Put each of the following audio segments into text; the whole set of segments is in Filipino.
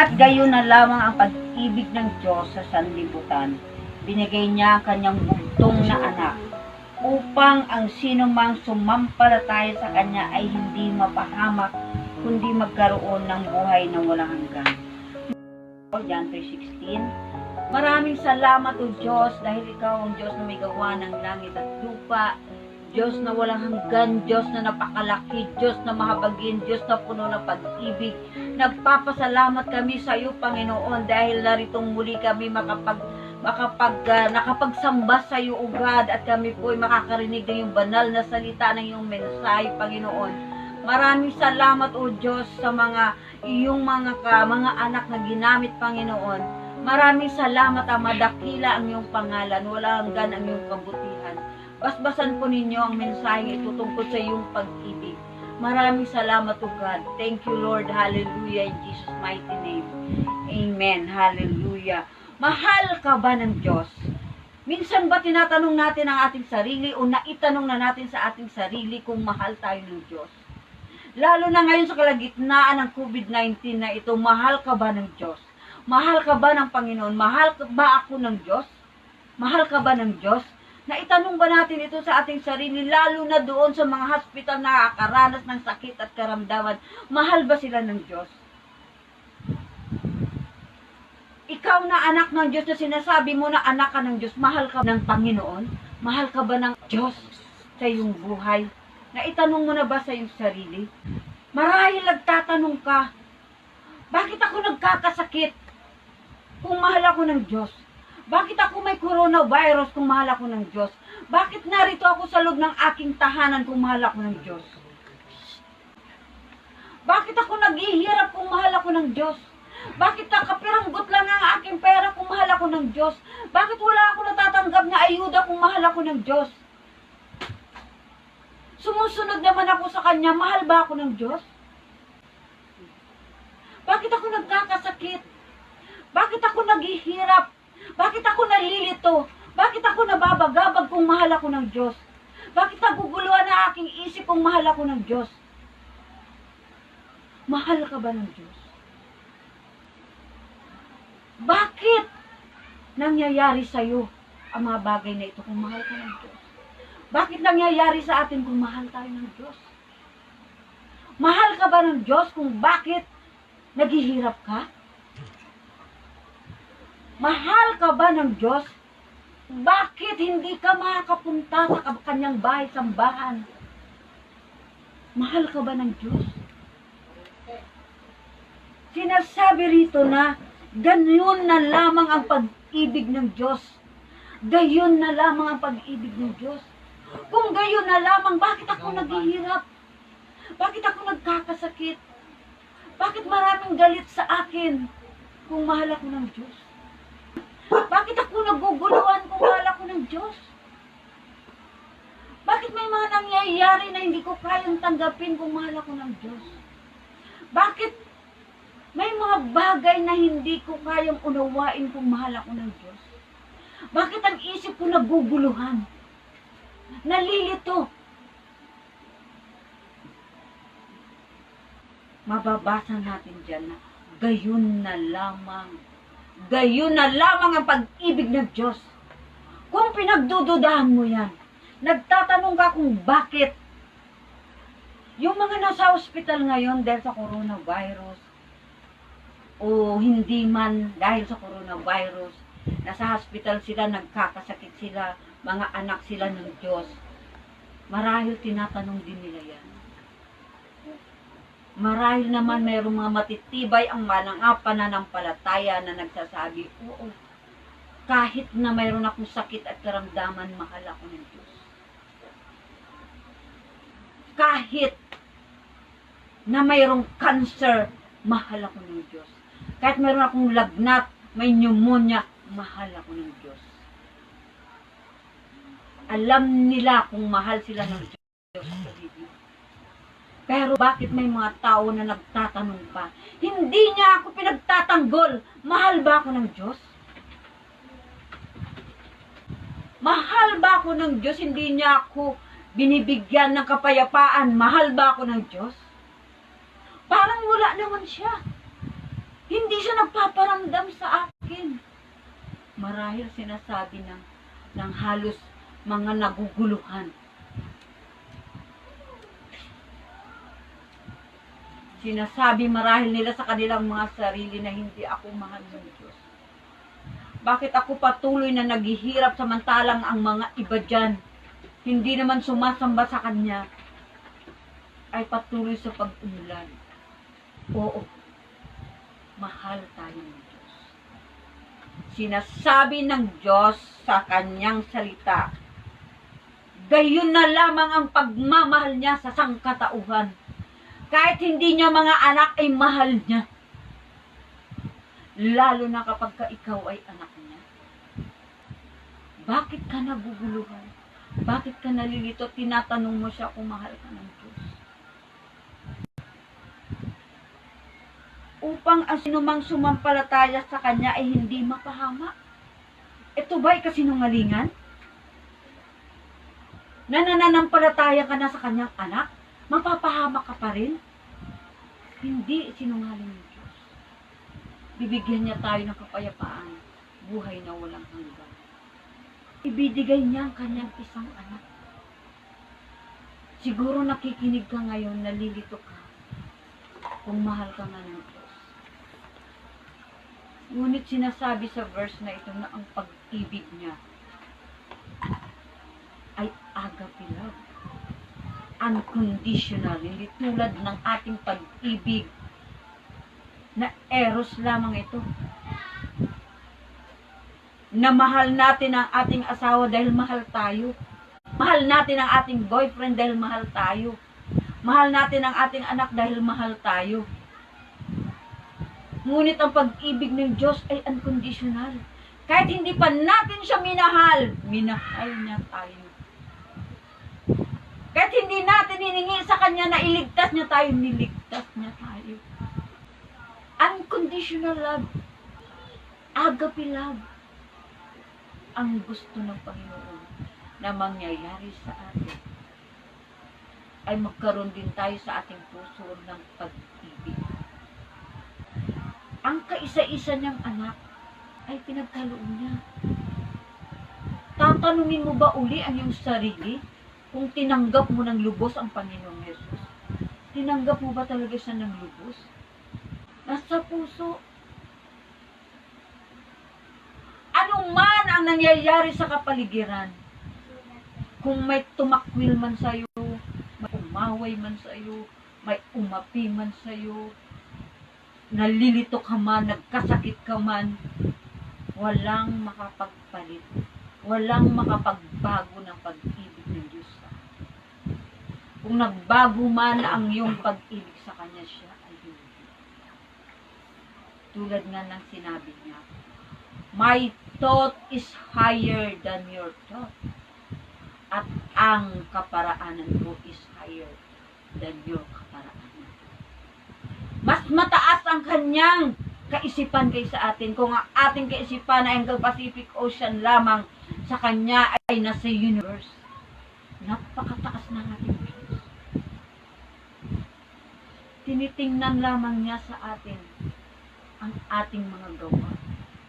Sapagkat gayon na lamang ang pag-ibig ng Diyos sa sanlibutan, binigay niya ang kanyang bugtong na anak, upang ang sinumang sumampalataya sa kanya ay hindi mapahamak, kundi magkaroon ng buhay na walang hanggan. John 3:16. Maraming salamat o Diyos dahil ikaw ang Diyos na may gawa ng langit at lupa, Diyos na walang hanggan, Diyos na napakalaki, Diyos na mahabagin, Diyos na puno ng pag-ibig. Nagpapasalamat kami sa iyo, Panginoon, dahil naritong muli kami nakapagsamba sa iyo, O God, at kami po ay makakarinig ng iyong banal na salita ng iyong mensahe, Panginoon. Maraming salamat, O Diyos, sa iyong mga anak na ginamit, Panginoon. Maraming salamat, madakila ang iyong pangalan, wala hanggan ang iyong kabutihan. Basbasan po ninyo ang mensahe ito tungkol sa iyong pag-ibig. Maraming salamat, O God. Thank you, Lord. Hallelujah. In Jesus' mighty name. Amen. Hallelujah. Mahal ka ba ng Diyos? Minsan ba tinatanong natin ang ating sarili o naitanong na natin sa ating sarili kung mahal tayo ng Diyos? Lalo na ngayon sa kalagitnaan ng COVID-19 na ito, mahal ka ba ng Diyos? Mahal ka ba ng Panginoon? Mahal ba ako ng Diyos? Mahal ka ba ng Diyos? Naitanong ba natin ito sa ating sarili, lalo na doon sa mga hospital na nakakaranas ng sakit at karamdaman? Mahal ba sila ng Diyos? Ikaw na anak ng Diyos na sinasabi mo na anak ka ng Diyos, mahal ka ng Panginoon? Mahal ka ba ng Diyos sa iyong buhay? Naitanong mo na ba sa iyong sarili? Marahil nagtatanong ka, bakit ako nagkakasakit kung mahal ako ng Diyos? Bakit ako may coronavirus kung mahal ako ng Diyos? Bakit narito ako sa loob ng aking tahanan kung mahal ako ng Diyos? Bakit ako naghihirap kung mahal ako ng Diyos? Bakit nakapiranggot lang ang aking pera kung mahal ako ng Diyos? Bakit wala ako natatanggap na ayuda kung mahal ako ng Diyos? Sumusunod naman ako sa Kanya, mahal ba ako ng Diyos? Bakit ako nagkakasakit? Bakit ako naghihirap? Bakit ako nalilito? Bakit ako nababagabag kung mahal ako ng Diyos? Bakit naguguluhan ang aking isip kung mahal ako ng Diyos? Mahal ka ba ng Diyos? Bakit nangyayari sa iyo ang mga bagay na ito kung mahal ka ng Diyos? Bakit nangyayari sa atin kung mahal tayo ng Diyos? Mahal ka ba ng Diyos kung bakit naghihirap ka? Mahal ka ba ng Diyos? Bakit hindi ka makakapunta sa kanyang bahay-sambahan? Mahal ka ba ng Diyos? Sinasabi rito na gayon na lamang ang pag-ibig ng Diyos. Gayon na lamang ang pag-ibig ng Diyos. Kung gayon na lamang, bakit ako naghihirap? Bakit ako nagkakasakit? Bakit maraming galit sa akin kung mahal ako ng Diyos? Bakit ako naguguluhan kung mahal ako ng Diyos? Bakit may mga nangyayari na hindi ko kayang tanggapin kung mahal ako ng Diyos? Bakit may mga bagay na hindi ko kayang unawain kung mahal ako ng Diyos? Bakit ang isip ko naguguluhan? Nalilito? Mababasa natin dyan na gayon na lamang ang pag-ibig ng Diyos. Kung pinagdududahan mo yan, nagtatanong ka kung bakit yung mga nasa hospital ngayon dahil sa coronavirus o hindi man dahil sa coronavirus, nasa hospital sila, nagkakasakit sila, mga anak sila ng Diyos, marahil tinatanong din nila yan. Marahil naman mayroong mga matitibay ang pananampalataya na nagsasabi, oo, kahit na mayroon akong sakit at karamdaman, mahal ako ng Diyos. Kahit na mayroong cancer, mahal ako ng Diyos. Kahit mayroon akong lagnat, may pneumonia, mahal ako ng Diyos. Alam nila kung mahal sila ng Diyos. Pero bakit may mga tao na nagtatanong pa? Hindi niya ako pinagtatanggol. Mahal ba ako ng Diyos? Mahal ba ako ng Diyos? Hindi niya ako binibigyan ng kapayapaan. Mahal ba ako ng Diyos? Parang wala naman siya. Hindi siya nagpaparamdam sa akin. Marahil sinasabi ng halos mga naguguluhan. Sinasabi marahil nila sa kanilang mga sarili na hindi ako mahal ng Diyos. Bakit ako patuloy na naghihirap samantalang ang mga iba dyan, hindi naman sumasamba sa Kanya, ay patuloy sa pag-unlad? Oo, mahal tayo ng Diyos. Sinasabi ng Diyos sa Kanyang salita, gayon na lamang ang pagmamahal niya sa sangkatauhan. Kahit hindi niya mga anak ay mahal niya. Lalo na kapag ikaw ay anak niya. Bakit ka naguguluhan? Bakit ka nalilito? Tinatanong mo siya kung mahal ka ng Diyos. Upang ang sinumang sumampalataya sa Kanya ay hindi mapahama. Ito ba ay kasinungalingan? Nananampalataya ka na sa Kanyang anak? Mapapahama ka pa rin? Hindi sinungaling ng Diyos. Bibigyan niya tayo ng kapayapaan, buhay na walang hanggan. Ibibigay niya ang Kanyang isang anak. Siguro nakikinig ka ngayon, nalilito ka kung mahal ka nga ng Diyos. Ngunit sinasabi sa verse na ito na ang pag-ibig niya ay agape love. Unconditional, hindi tulad ng ating pag-ibig na eros lamang ito. Na mahal natin ang ating asawa dahil mahal tayo. Mahal natin ang ating boyfriend dahil mahal tayo. Mahal natin ang ating anak dahil mahal tayo. Ngunit ang pag-ibig ng Diyos ay unconditional. Kahit hindi pa natin siya minahal, minahal niya tayo. Kahit hindi natin hiningi sa Kanya na iligtas niya tayo, niligtas niya tayo. Unconditional love. Agape love. Ang gusto ng Panginoon na mangyayari sa atin ay magkaroon din tayo sa ating puso ng pag-ibig. Ang kaisa-isa niyang anak ay pinagkaloob niya. Tatanungin mo ba uli ang iyong sarili kung tinanggap mo ng lubos ang Panginoong Yesus? Tinanggap mo ba talaga siya ng lubos? Nasa puso. Ano man ang nangyayari sa kapaligiran, kung may tumakwil man sa'yo, may umaway man sa'yo, may umapi man sa'yo, nalilito ka man, nagkasakit ka man, walang makapagpalit, walang makapagbago ng pag-ibig ng Diyos sa atin. Kung nagbago man ang iyong pag-ibig sa Kanya, siya ay hindi. Tulad nga ng sinabi niya, my thought is higher than your thought. At ang kaparaanan ko is higher than your kaparaanan. Mas mataas ang Kanyang kaisipan kaysa atin. Kung ang ating kaisipan ay hanggang Pacific Ocean lamang, sa Kanya ay nasa universe. Napakataas ng ating Diyos. Tinitingnan lamang niya sa atin ang ating mga gawa,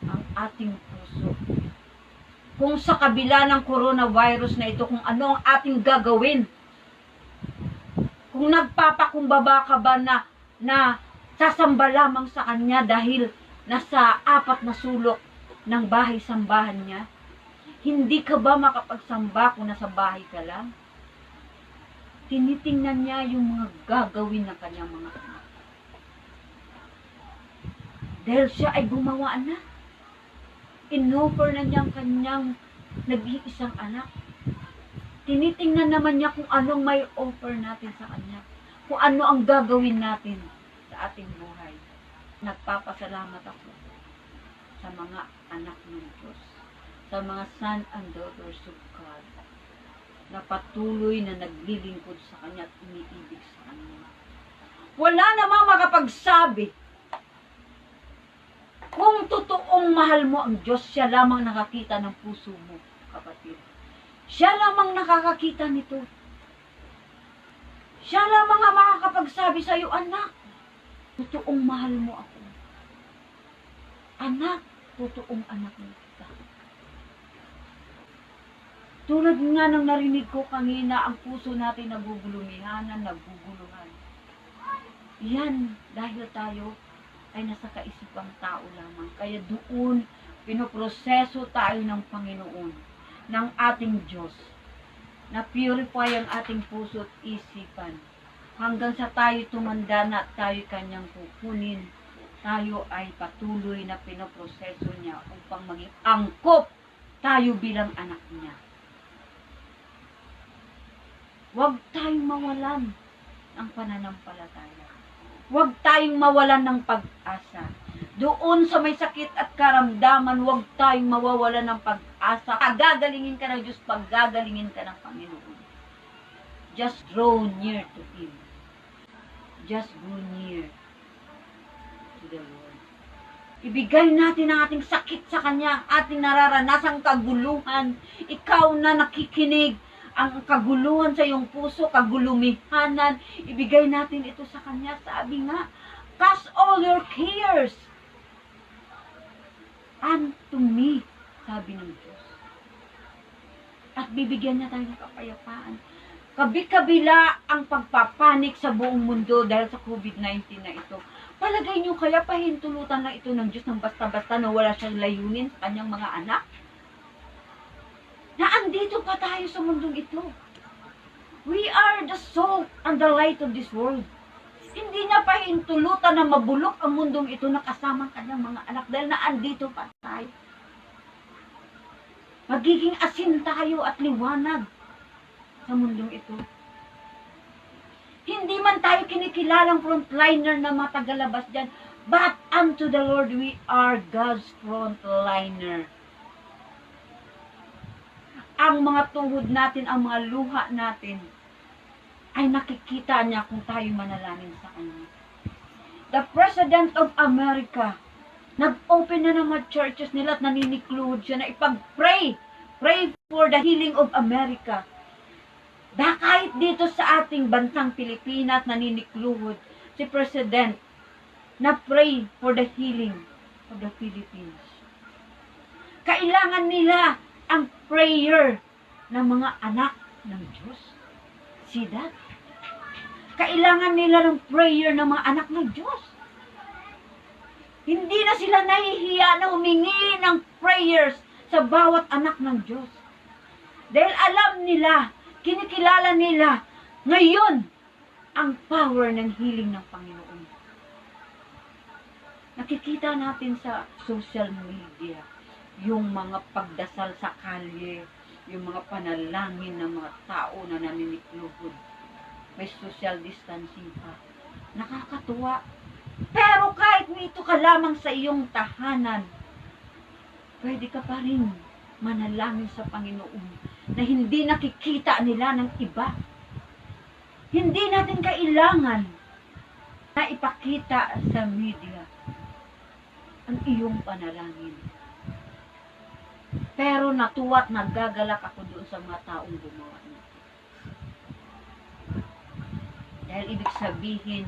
ang ating puso. Kung sa kabila ng coronavirus na ito, kung ano ang ating gagawin. Kung nagpapakumbaba ka ba na sasamba lamang sa Kanya dahil nasa 4 na sulok ng bahay-sambahan niya, hindi ka ba makapagsamba kung nasa bahay ka lang? Tinitingnan niya yung mga gagawin ng Kanyang mga anak. Dahil siya ay gumawa na. Inoffer na niya ang Kanyang nag-iisang anak. Tinitingnan naman niya kung anong may offer natin sa Kanya. Kung ano ang gagawin natin sa ating buhay. Nagpapasalamat ako sa mga anak ng Diyos, sa mga son and daughters of God, na patuloy na naglilingkod sa Kanya at umiibig sa Kanya. Wala namang makapagsabi kung totoong mahal mo ang Diyos, siya lamang nakakita ng puso mo, kapatid. Siya lamang nakakakita nito. Siya lamang ang makakapagsabi sa iyo, anak, totoong mahal mo ako. Anak, totoong anak mo kita. Tulad nga ng narinig ko kanina, ang puso natin nagugulumihanan, naguguluhan. Yan, dahil tayo ay nasa kaisipang tao lamang. Kaya doon, pinoproseso tayo ng Panginoon, ng ating Diyos, na purify ang ating puso at isipan. Hanggang sa tayo tumanda na at tayo kanyang kukunin, tayo ay patuloy na pinoproseso niya upang maging angkop tayo bilang anak niya. Huwag tayong mawalan ng pananampalataya. Huwag tayong mawalan ng pag-asa. Doon sa may sakit at karamdaman, huwag tayong mawawalan ng pag-asa. Pagagalingin ka ng Diyos, pagagalingin ka ng Panginoon. Just draw near to Him. Just draw near to the Lord. Ibigay natin ang ating sakit sa Kanya, ating nararanasang kaguluhan. Ikaw na nakikinig, ang kaguluhan sa iyong puso, kagulumihanan, ibigay natin ito sa Kanya. Sabi nga, cast all your cares unto me, sabi ng Diyos. At bibigyan niya tayo ng kapayapaan. Kabi-kabila ang pagpapanik sa buong mundo dahil sa COVID-19 na ito. Palagay niyo kaya pahintulutan na ito ng Diyos ng basta-basta na wala siyang layunin sa kanyang mga anak? Na andito pa tayo sa mundong ito. We are the salt and the light of this world. Hindi niya pahintulutan na mabulok ang mundong ito na kasama ang kanyang mga anak dahil na andito pa tayo. Magiging asin tayo at liwanag sa mundong ito. Hindi man tayo kinikilalang frontliner na matagalabas dyan, but unto the Lord we are God's frontliner. Ang mga tuhod natin, ang mga luha natin, ay nakikita niya kung tayo manalangin sa Kanya. The President of America, nag-open na ng mga churches nila at naninikluhod siya na ipag-pray. Pray for the healing of America. Dahil kahit dito sa ating bansang Pilipinas, naninikluhod si President na pray for the healing of the Philippines. Kailangan nila ang prayer ng mga anak ng Diyos. See that? Kailangan nila ng prayer ng mga anak ng Diyos. Hindi na sila nahihiya na humingi ng prayers sa bawat anak ng Diyos. Dahil alam nila, kinikilala nila, ngayon, ang power ng healing ng Panginoon. Nakikita natin sa social media, yung mga pagdasal sa kalye, yung mga panalangin ng mga tao na naninikluhod. May social distancing pa. Nakakatuwa. Pero kahit nito ka lamang sa iyong tahanan, pwede ka pa rin manalangin sa Panginoon na hindi nakikita nila ng iba. Hindi natin kailangan na ipakita sa media ang iyong panalangin. Pero natuwa at nagagalak ako doon sa mga taong gumawa nito. Dahil ibig sabihin,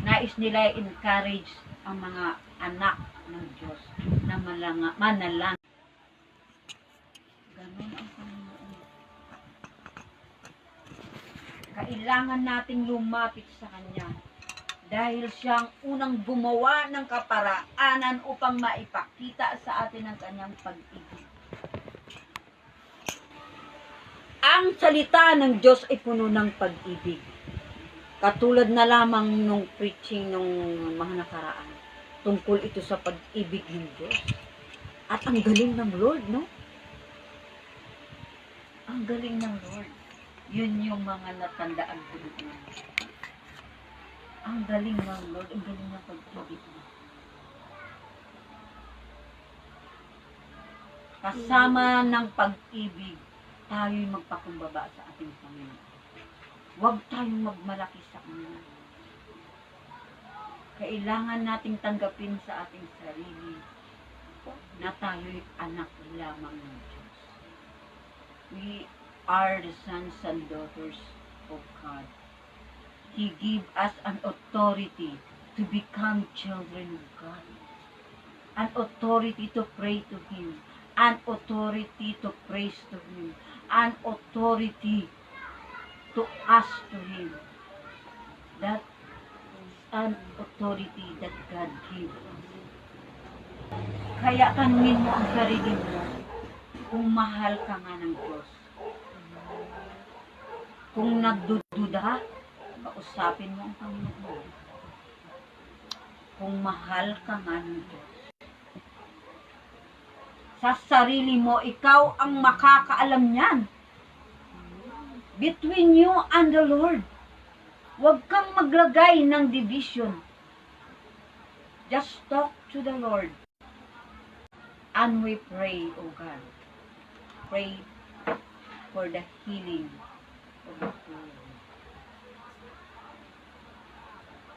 nais nila encourage ang mga anak ng Diyos na manalangin. Ganun ang Panginoon. Kailangan nating lumapit sa Kanya dahil siyang unang gumawa ng kaparaanan upang maipakita sa atin ang Kanyang pag-ibig. Ang salita ng Diyos ay puno ng pag-ibig. Katulad na lamang nung preaching nung mga nakaraan. Tungkol ito sa pag-ibig ng Diyos. At ang galing ng Lord, no? Ang galing ng Lord. Yun yung mga natandaan ko doon. Ang galing ng Lord, ang galing ng pag-ibig niya. Kasama ng pag-ibig, tayo'y magpakumbaba sa ating Panginoon. Huwag tayong magmalaki sa Kanya. Kailangan nating tanggapin sa ating sarili na tayo'y anak lamang ng Diyos. We are the sons and daughters of God. He gave us an authority to become children of God. an authority to pray to Him, an authority to praise to Him, an authority to ask to Him. That is an authority that God gives us. Kaya tanungin mo ang sarili mo kung mahal ka nga ng Diyos. Kung nagdududa, kausapin mo ang Panginoon. Kung mahal ka nga ng Diyos. Sa sarili mo, ikaw ang makakaalam niyan. Between you and the Lord. Huwag kang maglagay ng division. Just talk to the Lord. And we pray, O God. Pray for the healing of the soul.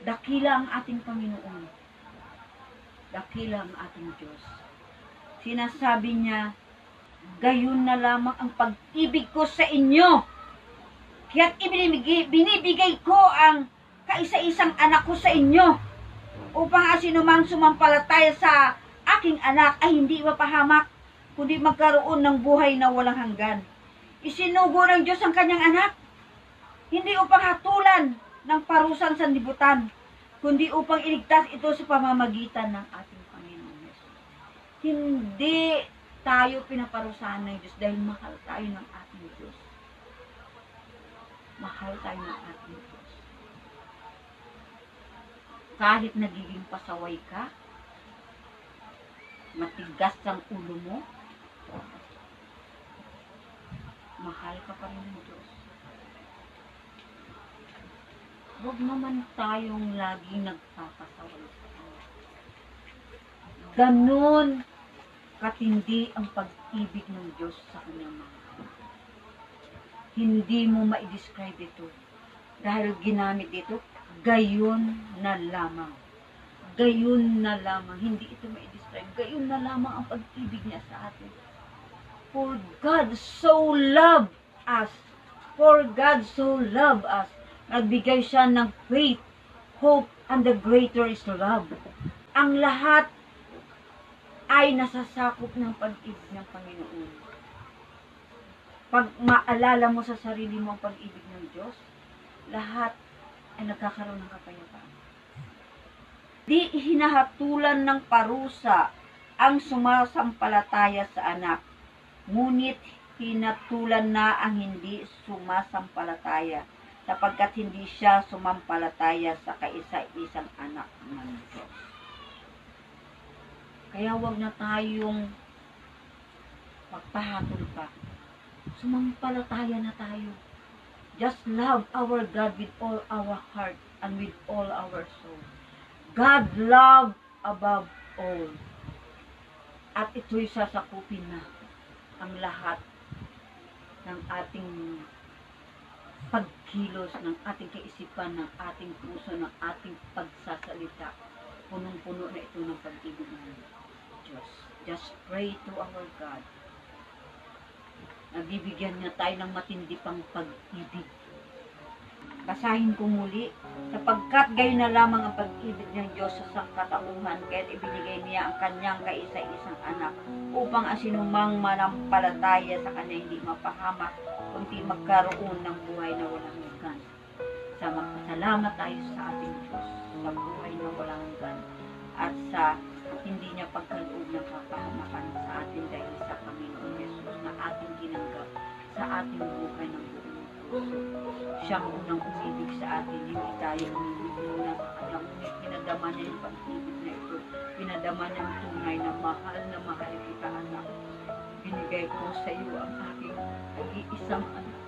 Dakila ang ating Panginoon. Dakila ang ating Diyos. Sinasabi niya, gayon na lamang ang pag-ibig ko sa inyo. Kaya't binibigay ko ang kaisa-isang anak ko sa inyo upang asinumang sumampalataya sa aking anak ay hindi mapahamak, kundi magkaroon ng buhay na walang hanggan. Isinugo ng Diyos ang kanyang anak, hindi upang hatulan ng parusan sa sanlibutan, kundi upang iligtas ito sa pamamagitan ng ating Panginoon Yesus. Hindi tayo pinaparusahan ng Diyos dahil mahal tayo ng ating Diyos. Mahal tayo ng ating Diyos. Kahit nagiging pasaway ka, matigas ang ulo mo, mahal ka pa rin ng Diyos. Huwag naman tayong laging nagpapasaway sa Kanya. Ganun katindi ang pag-ibig ng Diyos sa Kanyang mga anak. Hindi mo ma-describe ito. Dahil ginamit ito, gayon na lamang. Gayon na lamang. Hindi ito ma-describe. Gayon na lamang ang pag-ibig niya sa atin. For God so loved us. For God so loved us. Nagbigay siya ng faith, hope, and the greater is love. Ang lahat ay nasasakop ng pag-ibig ng Panginoon. Pag maalala mo sa sarili mo ang pag-ibig ng Diyos, lahat ay nagkakaroon ng kapayapaan. Di hinahatulan ng parusa ang sumasampalataya sa anak, ngunit hinatulan na ang hindi sumasampalataya, sapagkat hindi siya sumampalataya sa kaisa-isang anak ng Diyos. Kaya huwag na tayong magpahatol pa. Sumampalataya na tayo. Just love our God with all our heart and with all our soul. God love above all. At ito'y sasakupin na ang lahat ng ating pagkilos, ng ating kaisipan, ng ating puso, ng ating pagsasalita. Punong-puno na ito ng pag-ibig ng Diyos. Just pray to our God. Nabibigyan niya tayo ng matindi pang pag-ibig. Basahin ko muli, sapagkat gayon na lamang ang pag-ibig ng Diyos sa sangkatauhan, kaya't ibinigay niya ang kanyang kaisa-isang anak, upang asinumang manampalataya sa kanya hindi mapahamak, kundi magkaroon ng buhay na walang hanggan. Sa magpasalamat tayo sa ating Diyos, sa buhay na walang hanggan, at sa hindi niya pagkaloob ng kapahamakan sa atin dahil sa Panginoon Yesus na ating tinanggap sa ating buhay ng buong puso. Siyang unang umibig sa atin, hindi tayo umibig muna sa kanya, ngunit pinadama niya yung pag-ibig na ito, pinadama niya ang tunay na mahal kita, anak. Binigay ko sa iyo ang aking nag-iisang anak.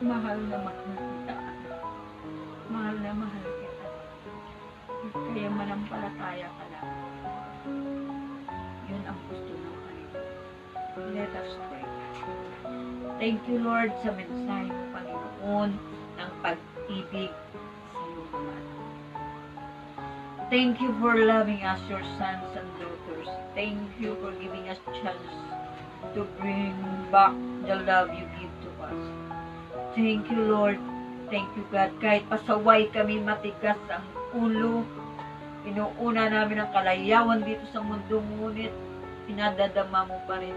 Mahal na mahal kita, anak. Mahal na mahal kita. Kaya manampalataya ka lang. Yun ang gusto ng Panginoon. Let us pray. Thank you, Lord, sa mensahe mo, Panginoon, ng pag-ibig sa iyong mga anak. Thank you for loving us, your sons and daughters. Thank you for giving us chance to bring back the love you give to us. Thank you, Lord. Thank you, God. Kahit pasaway kami, matigas ang ulo, Inuuna namin ang kalayawan dito sa mundo, ngunit pinadadama mo pa rin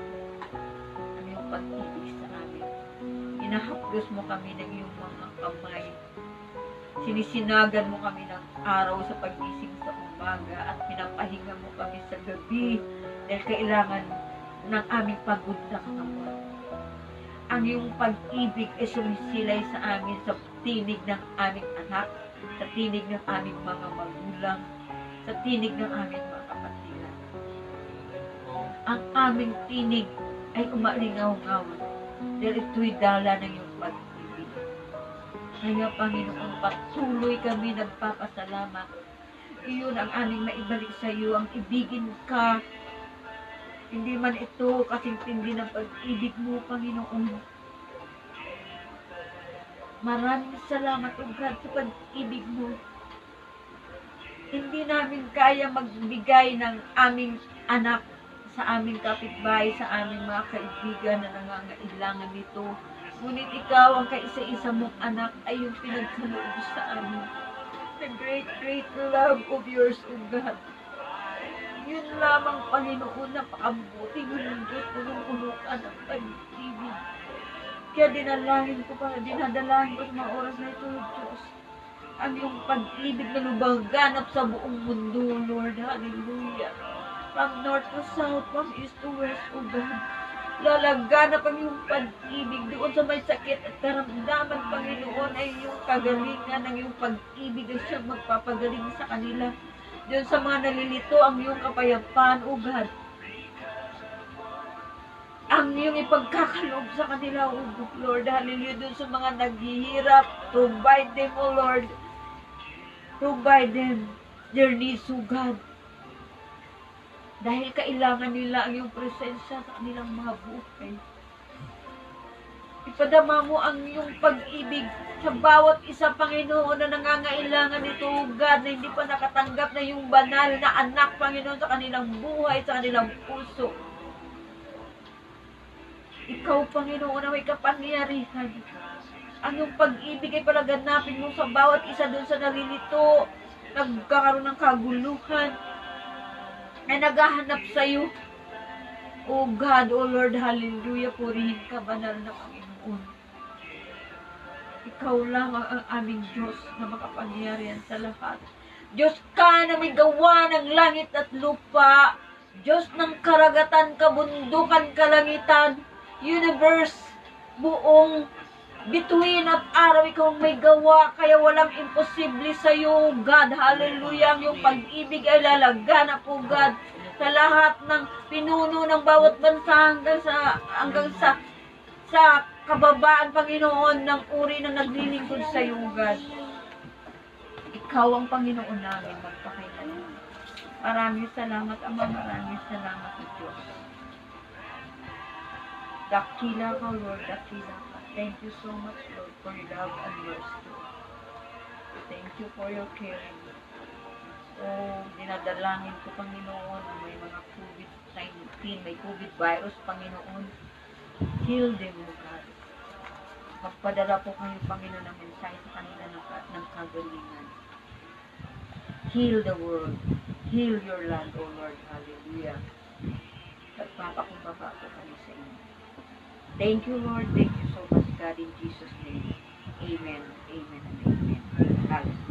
ang iyong pag-ibig sa amin. Inahaplos mo kami ng iyong mga kamay. Sinisinagan mo kami ng araw sa pagising sa umaga at pinapahinga mo kami sa gabi dahil kailangan ng aming pagod na katawan. Ang iyong pag-ibig ay sumisilay sa amin sa tinig ng aming anak, sa tinig ng aming mga magulang, sa tinig ng aming mga kapatiran. Ang aming tinig ay umalingaw-ngawan dahil ito'y dala ng iyong pag-ibig. Kaya Panginoon, patuloy kami nagpapasalamat. Iyon ang aming maibalik sa iyo, ang ibigin ka. Hindi man ito kasing tindi ng pag-ibig mo, Panginoon. Maraming salamat, O God, sa pag-ibig mo. Hindi namin kaya magbigay ng aming anak sa aming kapitbahay, sa aming mga kaibigan na nangangailangan nito. Ngunit ikaw, ang kaisa-isa mong anak, ay yung pinagkaloob sa amin. The great, great love of yours, O God. Yun lamang, Panginoon, napakabuti mo ng Diyos, punong-puno ka ng pag-ibig. Kaya dinadalangin ko sa mga oras na ito, Diyos, ang iyong pag-ibig na lumaganap sa buong mundo, Lord. Hallelujah. From north to south, from east to west, O God. Lalaganap ang iyong pag-ibig doon sa may sakit at karamdaman, Panginoon, ay iyong kagalingan, ang iyong pag-ibig ay siyang magpapagaling sa kanila. Doon sa mga nalilito, ang iyong kapayapaan, O God. Ang iyong ipagkakaloob sa kanila, O Lord. Hallelujah. Doon sa mga naghihirap, provide them, O Lord. Provide them their needs, O God. Dahil kailangan nila ang iyong presensya sa kanilang mga buhay. Ipadama mo ang iyong pag-ibig sa bawat isa, Panginoon, na nangangailangan nito, O God, na hindi pa nakatanggap na yung banal na anak, Panginoon, sa kanilang buhay, sa kanilang puso. Ikaw, Panginoon, na may kapangyarihan. Ang iyong pag-ibig ay palaganapin mo sa bawat isa doon sa nalilito, nagkakaroon ng kaguluhan, ay naghahanap sa iyo. O God, O Lord, hallelujah, purihin ka, banal na Panginoon. Ikaw lang ang aming Diyos na makapangyarihan sa lahat. Diyos ka na may gawa ng langit at lupa. Diyos ng karagatan, kabundukan, kalangitan, universe, buong bituin at araw, ikaw ang may gawa, kaya walang imposible sa iyo, God. Hallelujah. Ang iyong pag-ibig ay lalaganap, O God, sa lahat ng pinuno ng bawat bansa hanggang sa kababaan, Panginoon, ng uri na naglilingkod sa iyo, God. Ikaw ang Panginoon namin magpakailanman. Maraming salamat, Ama. Maraming salamat, Diyos. Dakila ka, Lord. Dakila ka. Thank you so much, Lord, for your love and mercy. Thank you for your caring. Oh, dinadalangin ko, Panginoon, may mga COVID-19, may COVID virus, Panginoon. Heal them, O God. Magpadala po kayo, Panginoon, ng mensahe sa kanila ng kagalingan. Heal the world. Heal your land, O Lord. Hallelujah. Nagpapakumbaba po kami sa inyo. Thank you, Lord. Thank you so much, God, in Jesus' name. Amen. Amen and amen. Hallelujah.